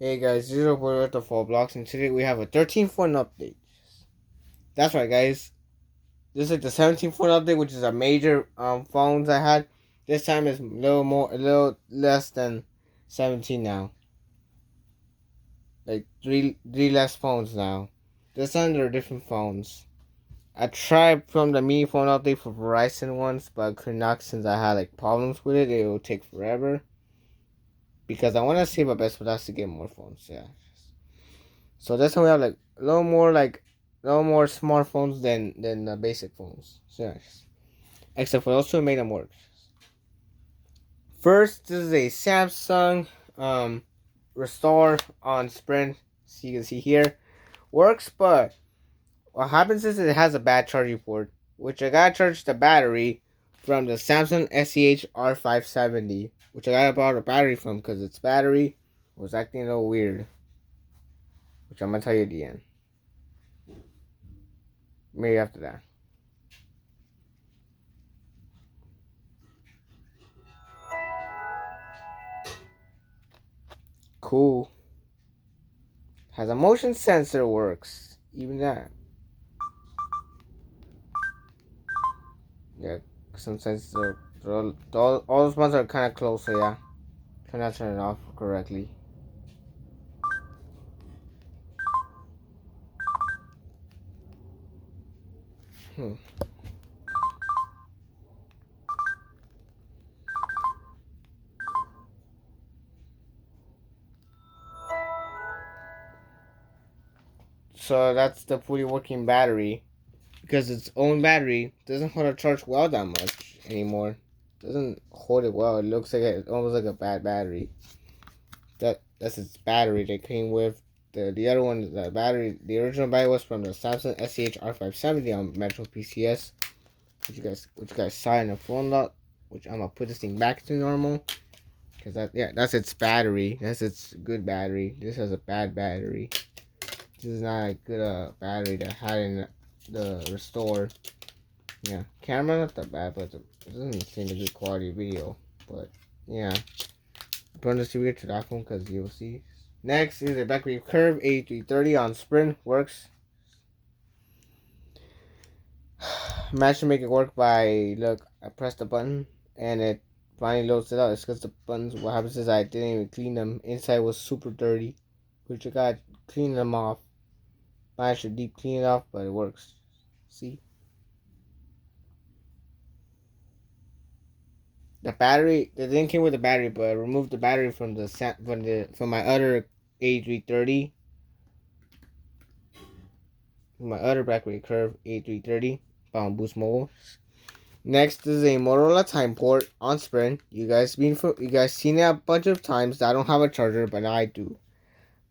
Hey guys, this is Roberto for Blocks, and today we have a 13th phone update. That's right, guys. This is like the 17th phone update, which is a major phones I had. This time is a little less than 17 now. Like three less phones now. This time they're different phones. I tried from the mini phone update for Verizon once, but I could not since I had like problems with it. It will take forever because I want to save my best for us to get more phones. Yeah. So this time we have like a little more smartphones than the basic phones. So yes. Except for those two made them work. First, this is a Samsung Restore on Sprint. So you can see here. Works, but what happens is it has a bad charging port. Which I gotta charge the battery from the Samsung SEH R570. Which I gotta borrow the battery from because its battery was acting a little weird. Which I'm gonna tell you at the end. Maybe after that. Cool. Has a motion sensor works. Even that. Yeah, sometimes all those ones are kind of close, so yeah. Cannot turn it off correctly. Hmm. So that's the fully working battery. Because its own battery doesn't hold a charge well that much anymore. Doesn't hold it well. It looks like it's almost like a bad battery. That's its battery they came with. The other one, the original battery was from the Samsung SEH R570 on Metro PCS, which you guys saw in the phone lot. Which I'm gonna put this thing back to normal, cause that's its battery. That's its good battery. This has a bad battery. This is not a good battery that I had in the Restore. Yeah, camera not that bad, but it doesn't seem a good quality video. But yeah, put on this video to that phone because you'll see. Next is a BlackBerry Curve 8330 on Sprint. Works. Managed to make it work by, look, I pressed the button and it finally loads it up. It's because the buttons, what happens is I didn't even clean them. Inside was super dirty, which I got clean them off. Managed to deep clean it off, but it works. See? The battery, they didn't came with the battery, but I removed the battery from from my other A330, my other BlackBerry Curve A330, found Boost Mobile. Next is a Motorola time port on Sprint. You guys seen it a bunch of times. I don't have a charger, but now I do.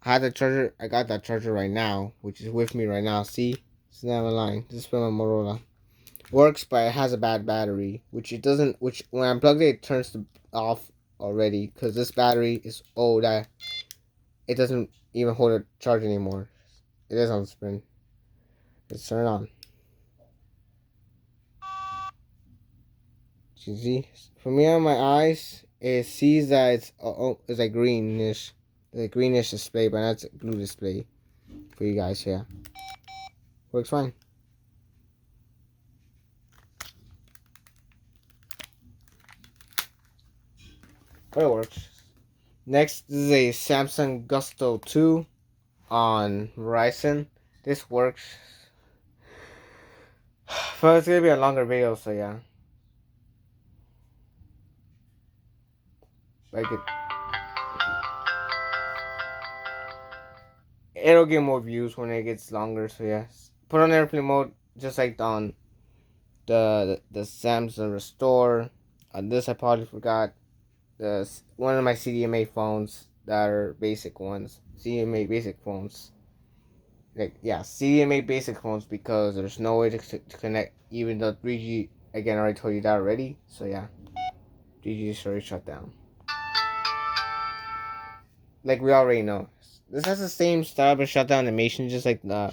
I had the charger. I got that charger right now, which is with me right now. See, it's not a line. This is from my Motorola. Works, but it has a bad battery, which it doesn't. Which when I unplug it, it turns off already because this battery is old. That it doesn't even hold a charge anymore. It is on Sprint. Let's turn it on. You see, for me on my eyes, it sees that it's like greenish, the greenish display, but that's a blue display for you guys here. Works fine. But it works. Next is a Samsung Gusto 2 on Verizon. This works. But it's gonna be a longer video, so yeah. Like it'll get more views when it gets longer, so yes. Put on airplane mode, just like on the Samsung Restore. On this I probably forgot. One of my CDMA phones that are basic ones. CDMA basic phones. Like yeah, CDMA basic phones because there's no way to connect even though 3G again I already told you that already. So yeah. 3G is already shut down. Like we already know. This has the same style of shutdown animation just like the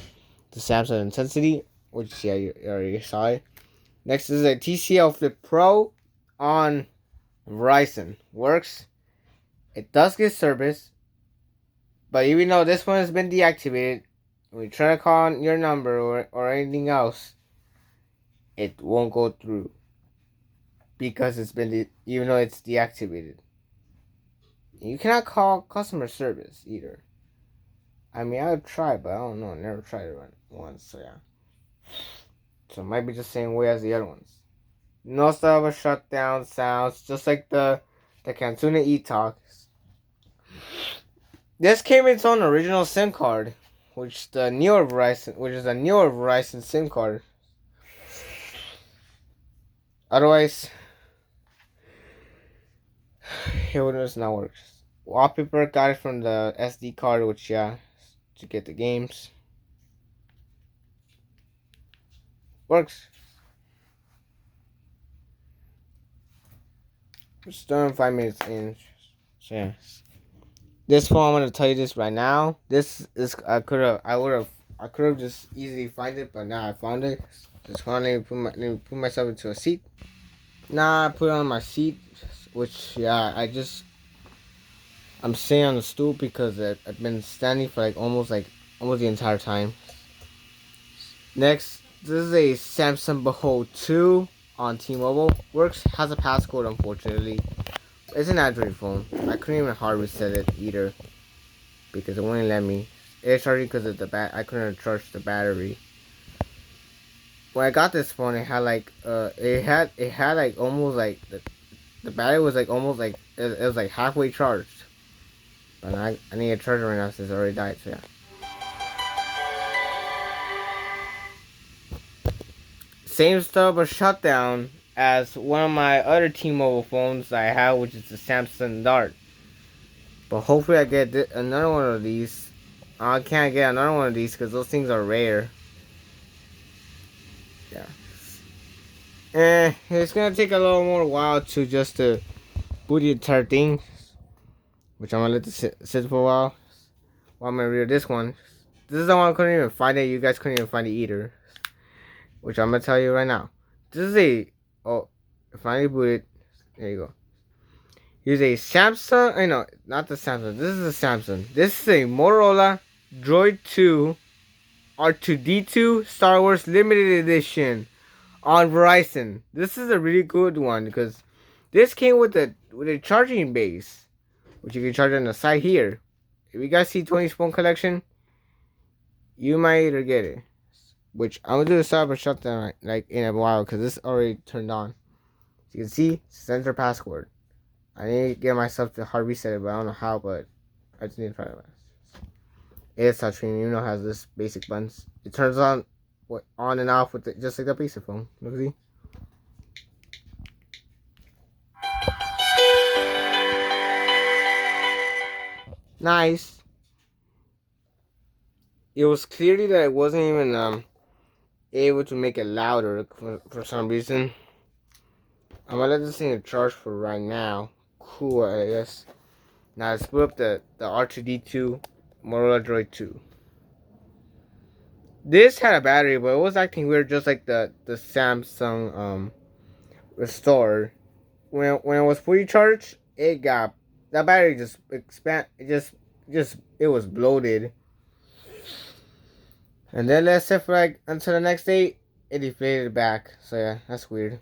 Samsung Intensity, which yeah you already saw it. Next is a TCL Flip Pro on Verizon. Works. It does get service, But even though this one has been deactivated, when you try to call on your number or anything else, it won't go through because it's been even though it's deactivated. You cannot call customer service either. I mean, I would try, but I don't know. I never tried it once, so yeah. So it might be the same way as the other ones. No server shutdown sounds, just like the Cantuna E-Talks. This came with its own original SIM card, which is a newer Verizon SIM card. Otherwise, it would just not work. Wallpaper got it from the SD card, which yeah, to get the games. Works. Just done 5 minutes in. So yeah. This phone, I'm gonna tell you this right now. This is I could have just easily find it, but now I found it. Just finally put myself into a seat. Now I put it on my seat, which yeah, I'm sitting on the stool because I've been standing for almost the entire time. Next, this is a Samsung Behold 2 on T-Mobile. Has a passcode, unfortunately. It's an Android phone. I couldn't even hard reset it either because it wouldn't let me. It's charging because of I couldn't charge the battery. When I got this phone, it had almost the battery was almost it was halfway charged. But I need a charger right now since it already died. So yeah. Same stuff but shutdown as one of my other T-Mobile phones I have, which is the Samsung Dart. But hopefully I get another one of these. I can't get another one of these because those things are rare. Yeah. It's gonna take a little more while to boot the entire thing, which I'm gonna let it sit for a while. While I'm gonna read this one. This is the one I couldn't even find it. You guys couldn't even find it either. Which I'm gonna tell you right now. This is finally booted. There you go. Here's a Samsung. No, not the Samsung. This is a Samsung. This is a Motorola Droid 2 R2D2 Star Wars Limited Edition on Verizon. This is a really good one because this came with a charging base, which you can charge on the side here. If you guys see Tony's phone collection, you might either get it. Which I'm gonna do the start up and shutdown in a while because this already turned on. As you can see, center password. I need to get myself to hard reset it, but I don't know how. But I just need to try it. It's touchscreen, even though it has this basic buttons. It turns on and off with it, just like the basic phone. Look, see. Nice. It was clearly that it wasn't even able to make it louder for some reason. I'm gonna let this thing charge for right now. Cool, I guess. Now let's put up the R2D2 Motorola Droid 2. This had a battery, but it was acting weird, just like the Samsung Restore. When it was fully charged, the battery just it was bloated. And then let's say for until the next day, it deflated back. So yeah, that's weird.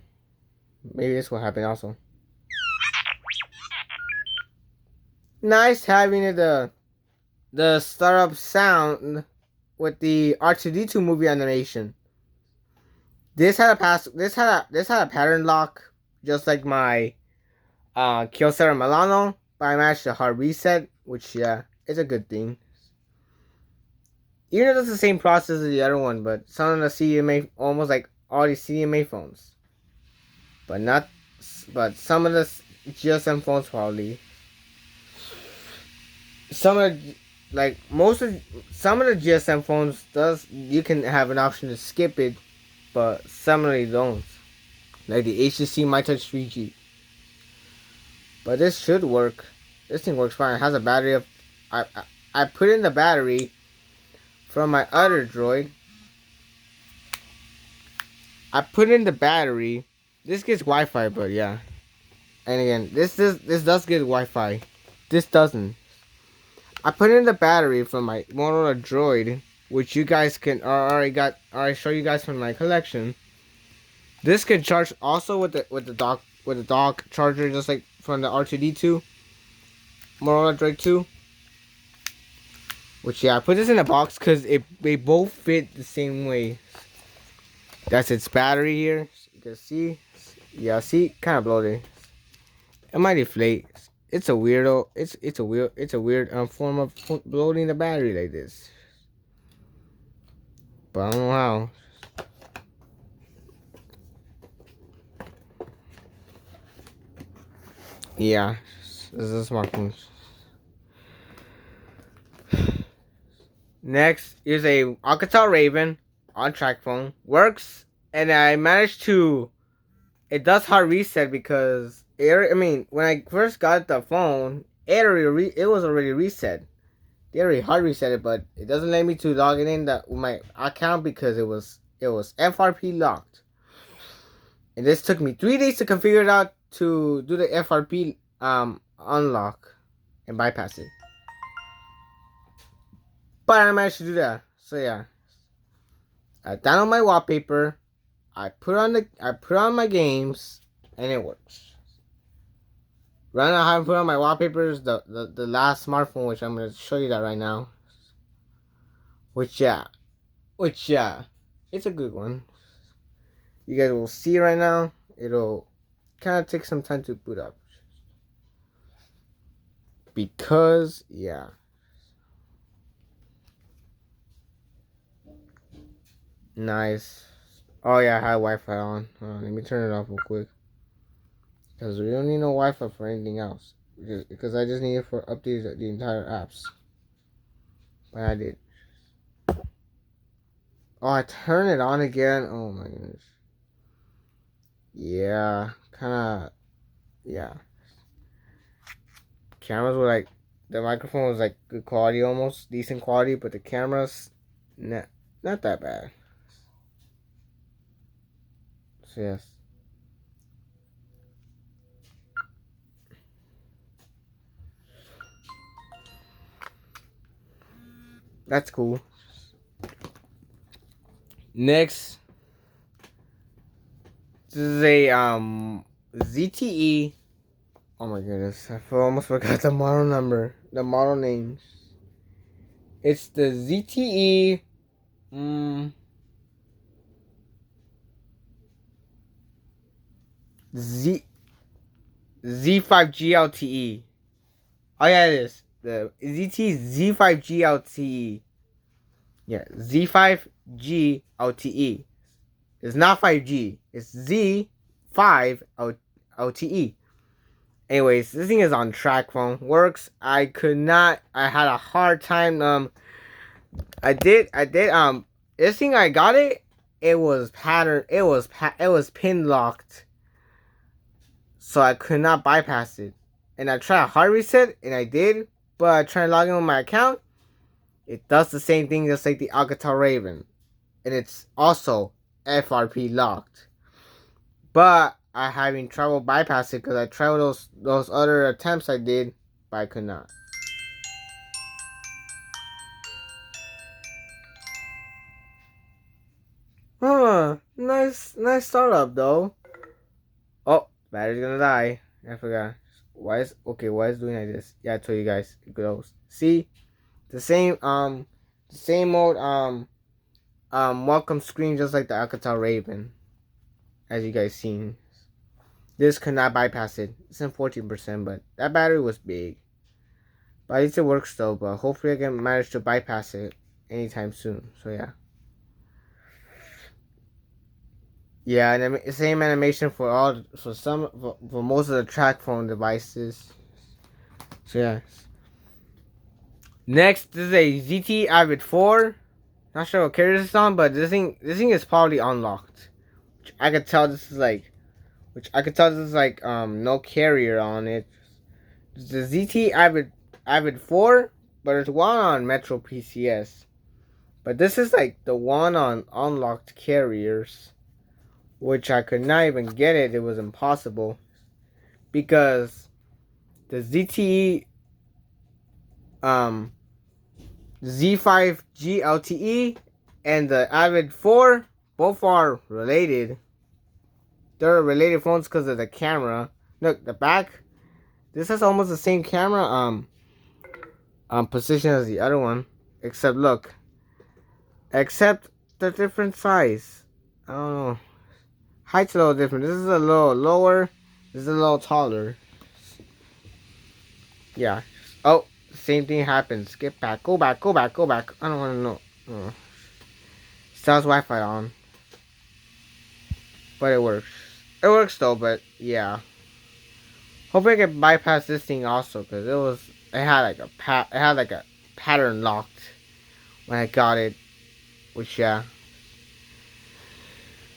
Maybe this will happen also. Nice having the startup sound with the R2D2 movie animation. This had a pattern lock, just like my Kyocera Milano, but I managed to hard reset, which yeah, is a good thing. Even though it's the same process as the other one, but some of the CDMA almost like all the CDMA phones, but some of the GSM phones probably. Some of the GSM phones you can have an option to skip it, but some of them don't. Like the HTC MyTouch 3G. But this should work. This thing works fine. It has a battery of I put in the battery from my other Droid. I put in the battery. This gets Wi-Fi, but yeah. And again, this does get Wi-Fi. This doesn't. I put in the battery from my Motorola Droid, which you guys can already show you guys from my collection. This can charge also with the dock charger, just like from the R2D2 Motorola Droid 2. Which yeah, I put this in a box because they both fit the same way. That's its battery here. You can see, yeah, see, kind of bloated. It might deflate. It's a weirdo. It's a weird form of bloating the battery like this. But I don't know how. Yeah, this is a smartphone. Next is a Alcatel Raven on Trackphone. Works, and I managed to. It does hard reset because when I first got the phone, it was already reset. They already hard reset it, but it doesn't let me to log it in with my account because it was FRP locked. And this took me 3 days to configure it out to do the FRP unlock and bypass it. But I managed to do that. So yeah, I download my wallpaper, I put on my games, and it works. Right now, I haven't put on my wallpapers. The last smartphone, which I'm gonna show you that right now. Which yeah, it's a good one. You guys will see right now. It'll kind of take some time to boot up. Because yeah. Nice. Oh yeah, I had Wi-Fi on. Let me turn it off real quick. Because we don't need no Wi-Fi for anything else. Because I just need it for updates the entire apps. But I did. Oh, I turned it on again. Oh my goodness. Yeah, kinda. Yeah. Cameras were like, the microphone was like good quality, almost decent quality, but the cameras, not that bad. So yes. That's cool. Next, this is a ZTE. Oh my goodness, I almost forgot the model number, the model names. It's the ZTE. Z5G LTE. Oh yeah, it is the ZTE Z5G LTE. Yeah, Z5G LTE. It's not 5G. It's Z5 LTE. Anyways, this thing is on Trackphone. Works. I had a hard time. I did. This thing I got it. It was pattern. It was pin locked. So I could not bypass it. And I tried a hard reset, and I did. But I tried logging with my account. It does the same thing just like the Alcatel Raven. And it's also FRP locked. But I having trouble bypassing because I tried those other attempts I did, but I could not. Huh, nice startup though. Oh, battery's gonna die. I forgot. Why is doing like this? Yeah, I told you guys it goes. See? The same old welcome screen just like the Alcatel Raven. As you guys seen. This could not bypass it. It's in 14%, but that battery was big. But at least it works though, but hopefully I can manage to bypass it anytime soon. So yeah. Yeah, and same animation for most of the Trackphone devices. So yeah. Next, this is a ZT Avid 4. Not sure what carrier this is on, but this thing is probably unlocked. Which I could tell this is like no carrier on it. It's the ZT Avid 4, but there's one on Metro PCS. But this is like the one on unlocked carriers, which I could not even get it. It was impossible because the ZTE um Z5G LTE and the Avid 4 both are related. They're related phones because of the camera. Look, the back. This has almost the same camera position as the other one, except look, except the different size. I don't know. Height's a little different. This is a little lower. This is a little taller. Yeah. Oh, same thing happens. Get back. Go back. Go back. Go back. I don't want to know. Still has Wi-Fi on, but it works. It works though. But yeah. Hopefully I can bypass this thing also, cause it had like a pattern locked when I got it, which yeah.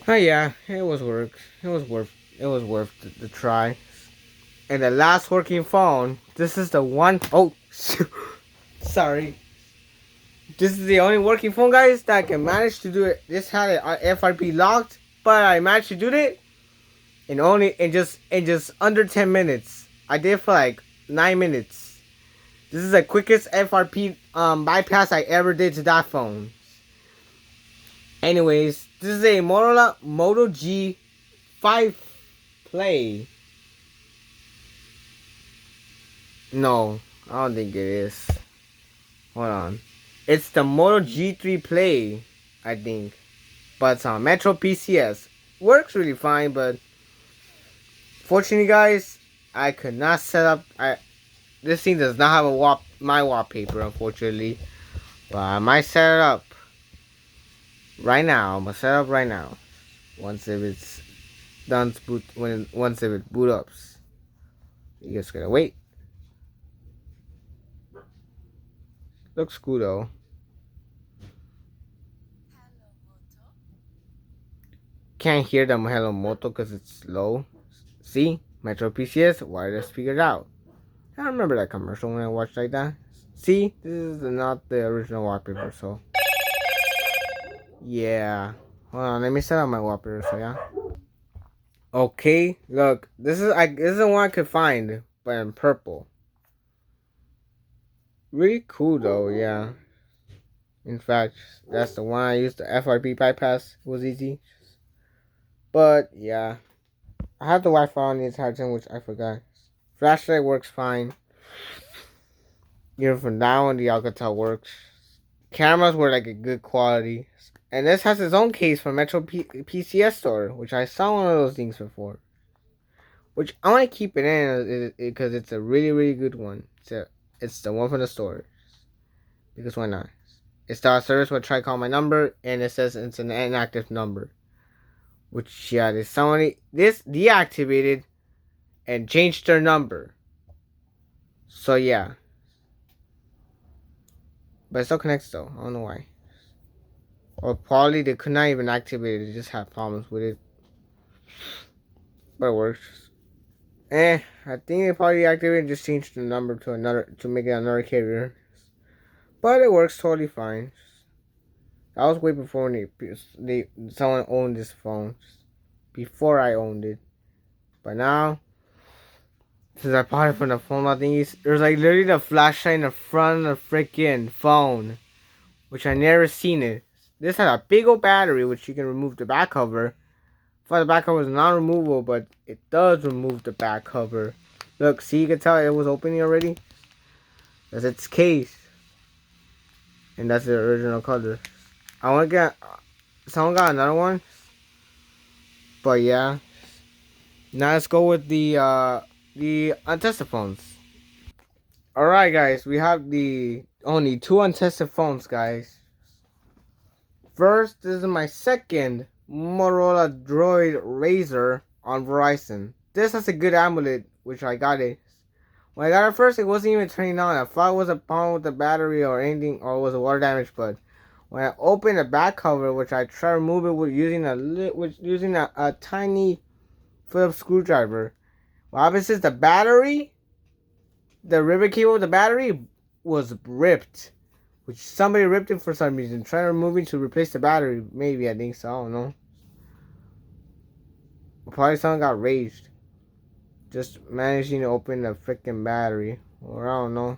Oh yeah, it was work. It was worth the try. And the last working phone. This is the one oh sorry. This is the only working phone, guys, that I can manage to do it. This had it on FRP locked, but I managed to do it in just under 10 minutes. I did for like 9 minutes. This is the quickest FRP bypass I ever did to that phone. Anyways, this is a Motorola Moto G5 Play. No, I don't think it is. Hold on. It's the Moto G3 Play, I think. But it's on Metro PCS. Works really fine, but fortunately, guys, I could not set up. This thing does not have my wallpaper, unfortunately. But I might set it up right now. I'm gonna set it up right now. Once if it's done, once if it boot ups, you just gotta wait. Looks cool though. Can't hear the Hello Moto because it's low. See? Metro PCS, wireless figured out. I remember that commercial when I watched like that. See? This is not the original wallpaper, so. Yeah. Hold on, let me set up my wallpaper, so yeah. Okay, look. This is the one I could find, but in purple. Really cool though, yeah. In fact, that's the one I used, the FRP bypass. It was easy. But yeah. I have the Wi-Fi on the entire time, which I forgot. Flashlight works fine. Even from now on, the Alcatel works. Cameras were like a good quality. And this has its own case from Metro PCS store, which I saw one of those things before. Which I want to keep it in because it's a really, really good one. It's the one from the store. Because why not? It starts service with try call my number, and it says it's an inactive number. Which, yeah, this deactivated and changed their number. So, yeah. But it still connects, though. I don't know why. Or probably they could not even activate it. They just had problems with it. But it works. I think they probably deactivated and just changed the number to make it another carrier. But it works totally fine. That was way before someone owned this phone. Before I owned it. But now, since I bought it from the phone, I think there's like literally the flashlight in the front of the freaking phone, which I never seen it. This has a big old battery, which you can remove the back cover. I thought the back cover was non-removable, but it does remove the back cover. Look, see, you can tell it was opening already. That's its case, and that's the original color. Someone got another one, but yeah. Now let's go with the untested phones. Alright, guys, we have the only 2 untested phones, guys. First, this is my second Motorola Droid Razr on Verizon. This has a good AMOLED, which I got it. When I got it first, it wasn't even turning on. I thought it was a problem with the battery or anything, or it was a water damage. But when I opened the back cover, which I tried to remove it with using a tiny Phillips screwdriver, what happens is the ribbon cable of the battery was ripped. Which somebody ripped it for some reason. Trying to remove it to replace the battery. Maybe, I think so. I don't know. Probably someone got raged. Just managing to open the freaking battery. Or I don't know.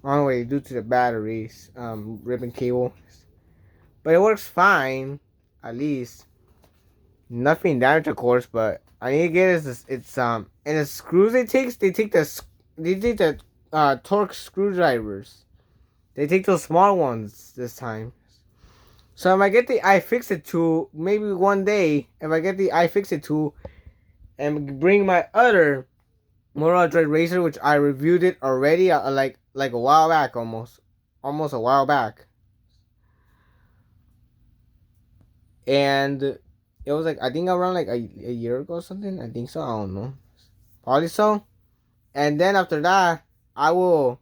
I don't know what they do to the batteries, ribbon cable. But it works fine, at least. Nothing damaged, of course, but I need to get is this, it's and the screws they take the torque screwdrivers. They take those small ones this time. So if I get the iFixit tool, maybe one day, if I get the iFixit tool and bring my other Motorola Droid Racer, which I reviewed it already, like a while back, almost a while back, and it was like I think around like a year ago or something. I think so. I don't know, probably so. And then after that, I will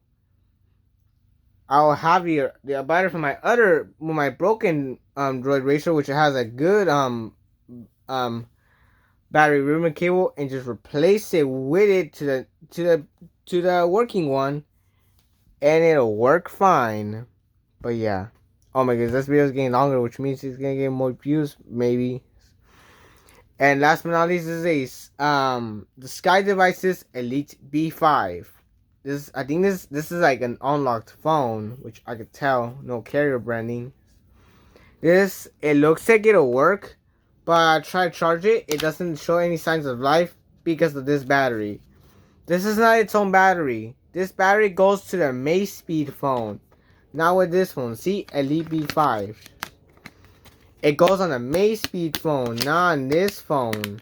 have the battery for my broken Droid Racer, which has a good um battery ribbon cable, and just replace it with it to the working one, and it'll work fine. But yeah, oh my goodness, this video is getting longer, which means it's gonna get more views maybe. And last but not least is the Sky Devices Elite B5. I think this is like an unlocked phone, which I could tell, no carrier branding. It looks like it'll work, but I tried to charge it. It doesn't show any signs of life because of this battery. This is not its own battery. This battery goes to the Mace Speed phone, not with this phone. See, Elite B5. It goes on the Mace Speed phone, not on this phone.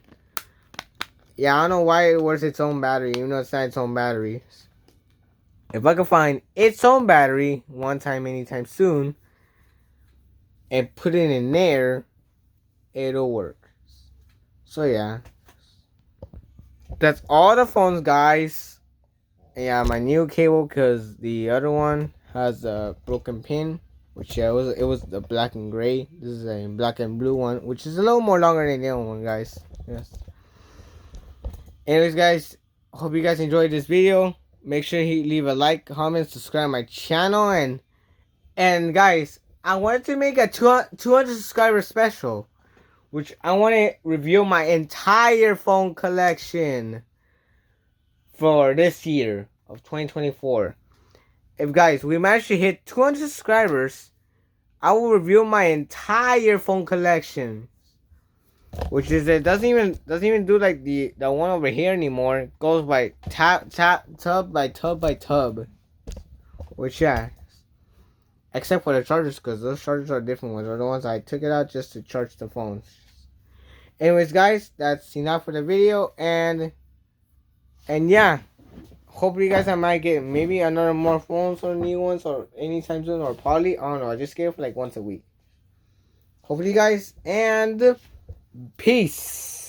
Yeah, I don't know why it wears its own battery, even though it's not its own battery. If I can find its own battery one time, anytime soon, and put it in there, it'll work. So yeah, that's all the phones, guys. Yeah, my new cable, because the other one has a broken pin, which it was the black and gray. This is a black and blue one, which is a little more longer than the other one, guys. Yes. Anyways, guys, hope you guys enjoyed this video. Make sure you leave a like, comment, subscribe to my channel, and guys, I wanted to make a 200 subscriber special, which I want to review my entire phone collection for this year of 2024. If guys, we manage to hit 200 subscribers, I will review my entire phone collection, which is it doesn't even do like the one over here anymore. It goes by tub by tub, which yeah, except for the chargers, because those chargers are different ones. Are the ones I took it out just to charge the phones. Anyways, guys, that's enough for the video, and yeah, hopefully you guys I might get maybe another more phones or new ones or anytime soon, or probably I don't know. I just get it for like once a week. Hopefully, guys, and peace.